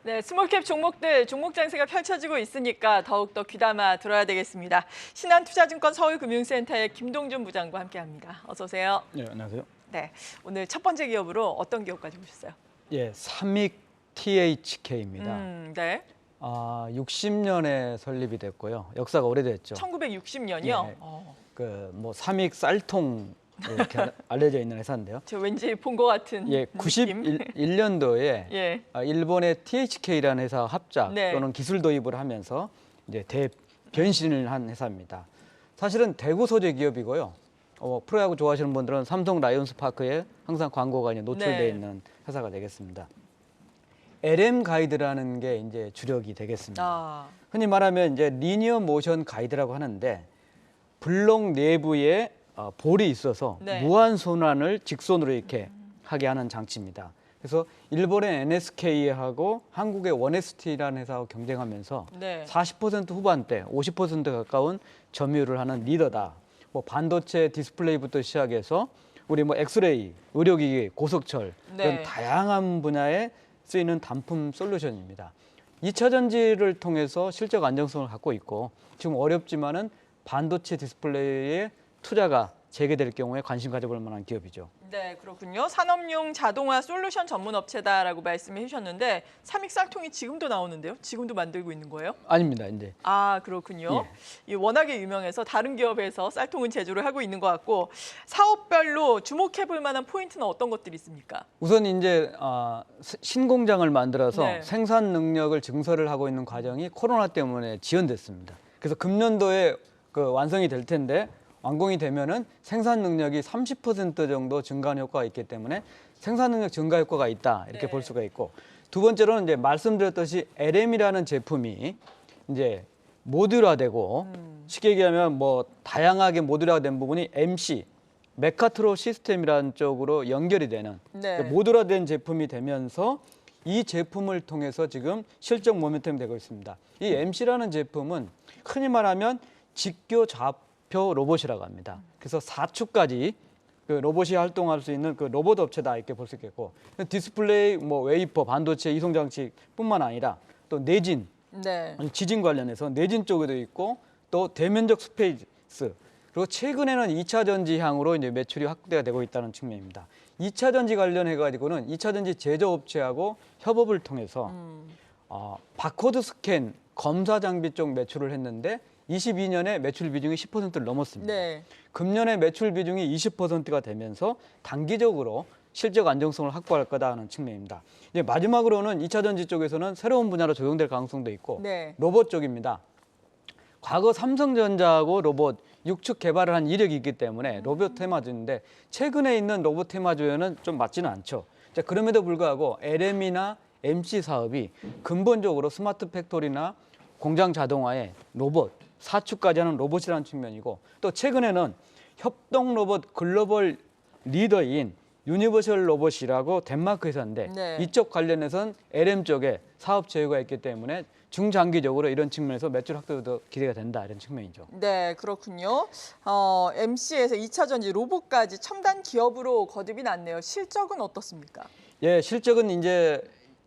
네, 스몰캡 종목들 종목 장세가 펼쳐지고 있으니까 더욱더 귀담아 들어야 되겠습니다. 신한투자증권 서울금융센터의 김동준 부장과 함께합니다. 어서 오세요. 네, 안녕하세요. 네, 오늘 첫 번째 기업으로 어떤 기업 가지고 오셨어요? 예, 삼익 THK입니다. 네. 60년에 설립이 됐고요. 역사가 오래됐죠. 1960년이요? 예. 뭐 삼익 쌀통 이렇게 알려져 있는 회사인데요. 저 왠지 본 것 같은 예, 느낌. 91년도에 예. 일본의 THK라는 회사 합작 네. 또는 기술 도입을 하면서 이제 대변신을 한 회사입니다. 사실은 대구 소재 기업이고요. 프로야구 좋아하시는 분들은 삼성 라이온스 파크에 항상 광고가 이제 노출되어 네. 있는 회사가 되겠습니다. LM 가이드라는 게 이제 주력이 되겠습니다. 흔히 말하면 이제 리니어 모션 가이드라고 하는데 블록 내부에 볼이 있어서 네. 무한 순환을 직선으로 이렇게 하게 하는 장치입니다. 그래서 일본의 NSK하고 한국의 원ST라는 회사하고 경쟁하면서 네. 40% 후반대, 50% 가까운 점유율을 하는 리더다. 뭐 반도체 디스플레이부터 시작해서 우리 뭐 엑스레이, 의료기기, 고속철 네. 이런 다양한 분야에 쓰이는 단품 솔루션입니다. 2차 전지를 통해서 실적 안정성을 갖고 있고 지금 어렵지만은 반도체 디스플레이에 투자가 재개될 경우에 관심 가져볼 만한 기업이죠. 네, 그렇군요. 산업용 자동화 솔루션 전문 업체다라고 말씀해 주셨는데 삼익 쌀통이 지금도 나오는데요? 지금도 만들고 있는 거예요? 아닙니다, 이제. 그렇군요. 이 워낙에 유명해서 다른 기업에서 쌀통은 제조를 하고 있는 것 같고 사업별로 주목해 볼 만한 포인트는 어떤 것들이 있습니까? 우선 이제 신공장을 만들어서 네. 생산 능력을 증설을 하고 있는 과정이 코로나 때문에 지연됐습니다. 그래서 금년도에 완성이 될 텐데 완공이 되면은 생산 능력이 30% 정도 증가하는 효과가 있기 때문에 생산 능력 증가 효과가 있다 이렇게 네. 볼 수가 있고 두 번째로는 이제 말씀드렸듯이 LM이라는 제품이 이제 모듈화되고 쉽게 얘기하면 뭐 다양하게 모듈화된 부분이 MC 메카트로 시스템이라는 쪽으로 연결이 되는 네. 모듈화된 제품이 되면서 이 제품을 통해서 지금 실적 모멘텀이 되고 있습니다. 이 MC라는 제품은 흔히 말하면 직교 좌표 로봇이라고 합니다. 그래서 4축까지 로봇이 활동할 수 있는 로봇 업체다 이렇게 볼 수 있겠고 디스플레이, 뭐 웨이퍼, 반도체, 이송 장치뿐만 아니라 또 내진, 네. 지진 관련해서 내진 쪽에도 있고 또 대면적 스페이스 그리고 최근에는 2차 전지향으로 이제 매출이 확대가 되고 있다는 측면입니다. 2차 전지 관련해 가지고는 2차 전지 제조업체하고 협업을 통해서 바코드 스캔 검사 장비 쪽 매출을 했는데 22년에 매출 비중이 10%를 넘었습니다. 네. 금년에 매출 비중이 20%가 되면서 단기적으로 실적 안정성을 확보할 거다 하는 측면입니다. 이제 마지막으로는 2차 전지 쪽에서는 새로운 분야로 적용될 가능성도 있고 네. 로봇 쪽입니다. 과거 삼성전자하고 로봇 6축 개발을 한 이력이 있기 때문에 로봇 테마주인데 최근에 있는 로봇 테마주에는 좀 맞지는 않죠. 자, 그럼에도 불구하고 LM이나 MC 사업이 근본적으로 스마트 팩토리나 공장 자동화에 로봇, 4축까지 하는 로봇이라는 측면이고 또 최근에는 협동 로봇 글로벌 리더인 유니버셜 로봇이라고 덴마크 회사인데 네. 이쪽 관련해서는 LM 쪽에 사업 제휴가 있기 때문에 중장기적으로 이런 측면에서 매출 확대도 기대가 된다 이런 측면이죠. 네, 그렇군요. MC에서 2차 전지 로봇까지 첨단 기업으로 거듭이 났네요. 실적은 어떻습니까? 예, 실적은 이제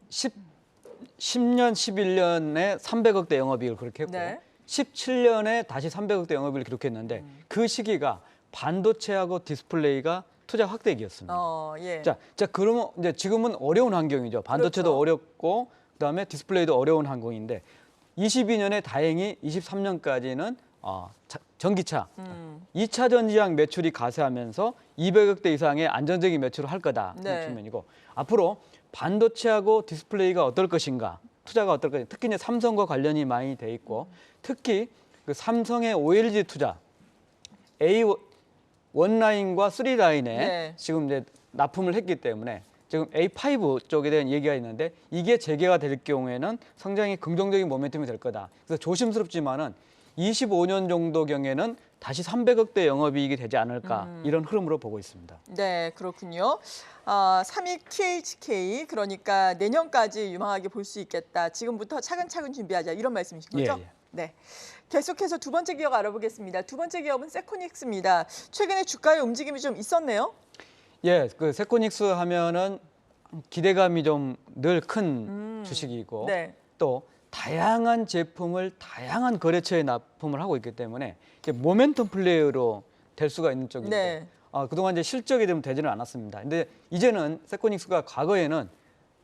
10년, 11년에 300억대 영업이익을 그렇게 했고 네. 17년에 다시 300억대 영업이익을 기록했는데 그 시기가 반도체하고 디스플레이가 투자 확대기였습니다. 예. 자, 그러면 이제 지금은 어려운 환경이죠. 반도체도 그렇죠. 어렵고 그다음에 디스플레이도 어려운 환경인데 22년에 다행히 23년까지는 전기차 2차 전지향 매출이 가세하면서 200억대 이상의 안정적인 매출을 할 거다 네. 하는 측면이고 앞으로 반도체하고 디스플레이가 어떨 것인가 투자가 어떨 것인가 특히 이제 삼성과 관련이 많이 돼 있고 특히 그 삼성의 OLG 투자 A1 라인과 3 라인에 네. 지금 이제 납품을 했기 때문에 지금 A5 쪽에 대한 얘기가 있는데 이게 재개가 될 경우에는 상당히 긍정적인 모멘텀이 될 거다. 그래서 조심스럽지만은 25년 정도 경에는 다시 300억대 영업이익이 되지 않을까 이런 흐름으로 보고 있습니다. 네, 그렇군요. 삼익 THK 그러니까 내년까지 유망하게 볼 수 있겠다. 지금부터 차근차근 준비하자 이런 말씀이신 거죠? 예. 네. 계속해서 두 번째 기업 알아보겠습니다. 두 번째 기업은 세코닉스입니다. 최근에 주가의 움직임이 좀 있었네요. 예, 그 세코닉스 하면은 기대감이 좀 늘 큰 주식이고 네. 또 다양한 제품을 다양한 거래처에 납품을 하고 있기 때문에 이게 모멘텀 플레이어로 될 수가 있는 쪽인데 네. 그동안 이제 실적이 좀 되지는 않았습니다. 근데 이제는 세코닉스가 과거에는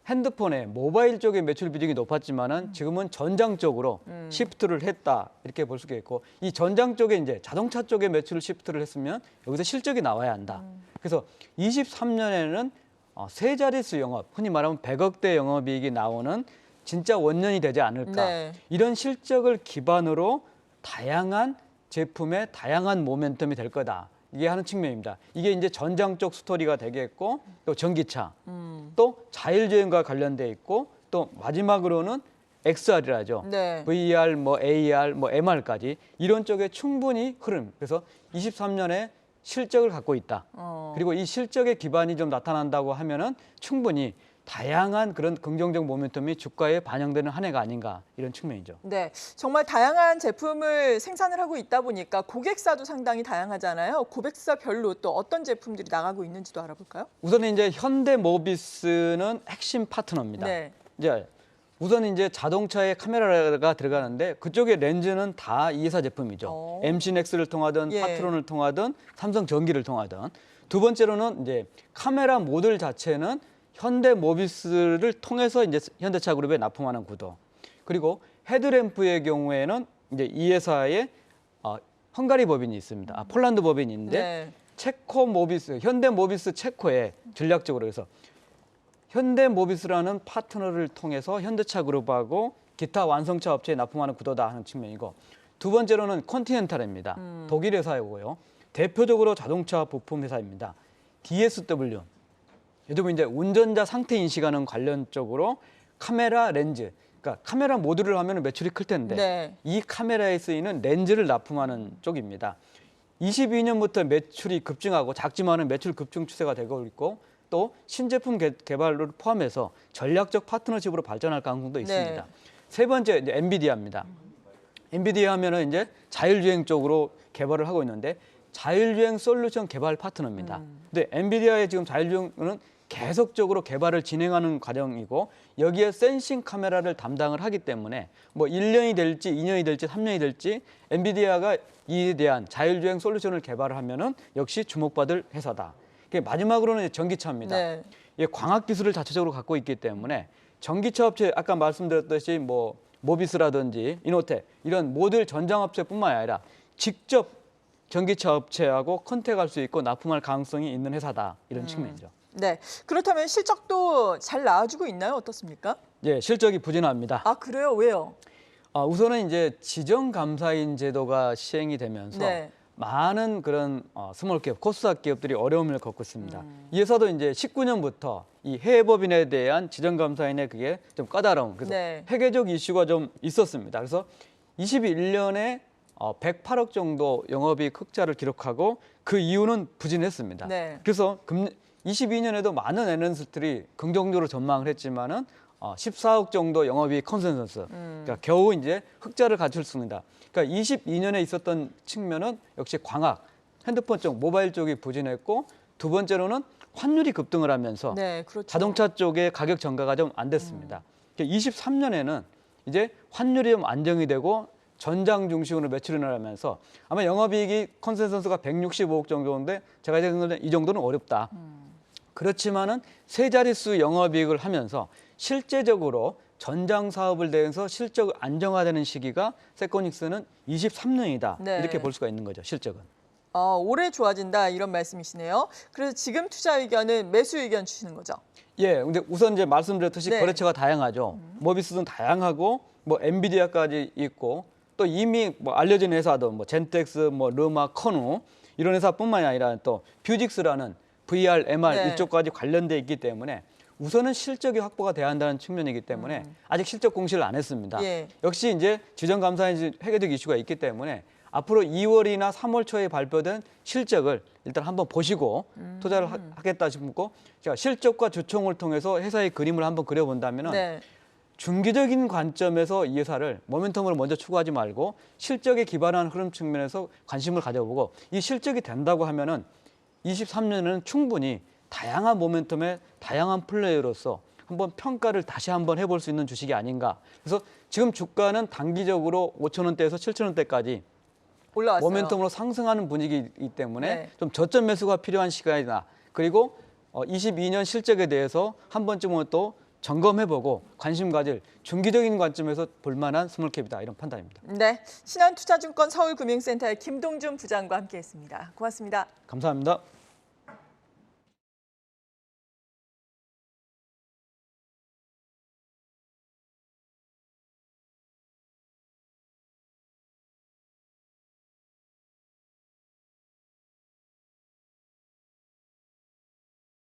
핸드폰에 모바일 쪽의 매출 비중이 높았지만은 지금은 전장 쪽으로 시프트를 했다 이렇게 볼 수가 있고 이 전장 쪽에 이제 자동차 쪽에 매출을 시프트를 했으면 여기서 실적이 나와야 한다. 그래서 23년에는 세 자릿수 영업, 흔히 말하면 100억대 영업이익이 나오는 진짜 원년이 되지 않을까. 네. 이런 실적을 기반으로 다양한 제품의 다양한 모멘텀이 될 거다. 이게 하는 측면입니다. 이게 이제 전장 쪽 스토리가 되겠고 또 전기차, 또 자율주행과 관련돼 있고 또 마지막으로는 XR이라죠. 네. VR, 뭐 AR, 뭐 MR까지 이런 쪽에 충분히 흐름. 그래서 23년에 실적을 갖고 있다. 그리고 이 실적의 기반이 좀 나타난다고 하면은 충분히 다양한 그런 긍정적 모멘텀이 주가에 반영되는 한 해가 아닌가 이런 측면이죠. 네, 정말 다양한 제품을 생산을 하고 있다 보니까 고객사도 상당히 다양하잖아요. 고객사별로 또 어떤 제품들이 나가고 있는지도 알아볼까요? 우선 이제 현대모비스는 핵심 파트너입니다. 네. 이제 우선 이제 자동차에 카메라가 들어가는데 그쪽의 렌즈는 다 이 회사 제품이죠. MC넥스를 통하든 예. 파트론을 통하든 삼성전기를 통하든 두 번째로는 이제 카메라 모듈 자체는 현대모비스를 통해서 이제 현대차 그룹에 납품하는 구도. 그리고 헤드램프의 경우에는 이제 이 회사의 헝가리 법인이 있습니다. 폴란드 법인이 있는데 네. 체코모비스, 현대모비스 체코에 전략적으로 해서 현대모비스라는 파트너를 통해서 현대차 그룹하고 기타 완성차 업체에 납품하는 구도다 하는 측면이고 두 번째로는 컨티넨탈입니다. 독일 회사이고요. 대표적으로 자동차 부품 회사입니다. DSW. 요즘 이제 운전자 상태 인식하는 관련 쪽으로 카메라 렌즈, 그러니까 카메라 모듈을 하면 매출이 클 텐데 네. 이 카메라에 쓰이는 렌즈를 납품하는 쪽입니다. 22년부터 매출이 급증하고 작지만은 매출 급증 추세가 되고 있고 또 신제품 개발을 포함해서 전략적 파트너십으로 발전할 가능성도 있습니다. 네. 세 번째 이제 엔비디아입니다. 엔비디아 하면은 이제 자율주행 쪽으로 개발을 하고 있는데 자율주행 솔루션 개발 파트너입니다. 근데 엔비디아의 지금 자율주행은 계속적으로 개발을 진행하는 과정이고 여기에 센싱 카메라를 담당을 하기 때문에 뭐 1년이 될지 2년이 될지 3년이 될지 엔비디아가 이에 대한 자율주행 솔루션을 개발을 하면은 역시 주목받을 회사다. 마지막으로는 전기차입니다. 네. 이 광학 기술을 자체적으로 갖고 있기 때문에 전기차 업체 아까 말씀드렸듯이 뭐 모비스라든지 이노텍 이런 모듈 전장 업체뿐만 아니라 직접 전기차 업체하고 컨택할 수 있고 납품할 가능성이 있는 회사다 이런 측면이죠. 네. 그렇다면 실적도 잘 나와주고 있나요? 어떻습니까? 예, 실적이 부진합니다. 아, 그래요? 왜요? 우선은 이제 지정 감사인 제도가 시행이 되면서 네. 많은 그런 스몰 기업, 코스닥 기업들이 어려움을 겪고 있습니다. 이 회사도 이제 19년부터 이 해외법인에 대한 지정 감사인의 그게 좀 까다로운 그래서 네. 회계적 이슈가 좀 있었습니다. 그래서 21년에 108억 정도 영업이익 흑자를 기록하고 그 이유는 부진했습니다. 네. 그래서 22년에도 많은 애널리스트들이 긍정적으로 전망을 했지만은 14억 정도 영업이익 컨센서스. 그러니까 겨우 이제 흑자를 갖췄습니다. 그러니까 22년에 있었던 측면은 역시 광학, 핸드폰 쪽, 모바일 쪽이 부진했고 두 번째로는 환율이 급등을 하면서 네, 그렇죠. 자동차 쪽의 가격 전가가 좀 안 됐습니다. 23년에는 이제 환율이 좀 안정이 되고 전장 중심으로 매출이 늘어나면서 아마 영업이익이 컨센서스가 165억 정도인데 제가 생각하는 이 정도는 어렵다. 그렇지만은 세 자릿수 영업이익을 하면서 실제적으로 전장 사업을 대해서 실적 안정화되는 시기가 세코닉스는 23년이다. 네. 이렇게 볼 수가 있는 거죠. 실적은. 올해 좋아진다 이런 말씀이시네요. 그래서 지금 투자 의견은 매수 의견 주시는 거죠? 예, 근데 우선 이제 말씀드렸듯이 네. 거래처가 다양하죠. 모비스는 다양하고 뭐 엔비디아까지 있고 또 이미 뭐 알려진 회사도 뭐 젠텍스, 뭐 르마, 커누 이런 회사뿐만이 아니라 또 뷰직스라는 VR, MR 네. 이쪽까지 관련돼 있기 때문에 우선은 실적이 확보가 돼야 한다는 측면이기 때문에 아직 실적 공시를 안 했습니다. 예. 역시 이제 지정감사인 회계적 이슈가 있기 때문에 앞으로 2월이나 3월 초에 발표된 실적을 일단 한번 보시고 투자를 하겠다 싶고 제가 실적과 주총을 통해서 회사의 그림을 한번 그려본다면 네. 중기적인 관점에서 이 회사를 모멘텀을 먼저 추구하지 말고 실적에 기반한 흐름 측면에서 관심을 가져보고 이 실적이 된다고 하면은 23년에는 충분히 다양한 모멘텀의 다양한 플레이어로서 한번 평가를 다시 한번 해볼 수 있는 주식이 아닌가. 그래서 지금 주가는 단기적으로 5,000원대에서 7,000원대까지 올라왔어요. 모멘텀으로 상승하는 분위기이기 때문에 네. 좀 저점 매수가 필요한 시간이다. 그리고 22년 실적에 대해서 한 번쯤은 또 점검해보고 관심 가질 중기적인 관점에서 볼만한 스몰캡이다. 이런 판단입니다. 네, 신한투자증권 서울금융센터의 김동준 부장과 함께했습니다. 고맙습니다. 감사합니다.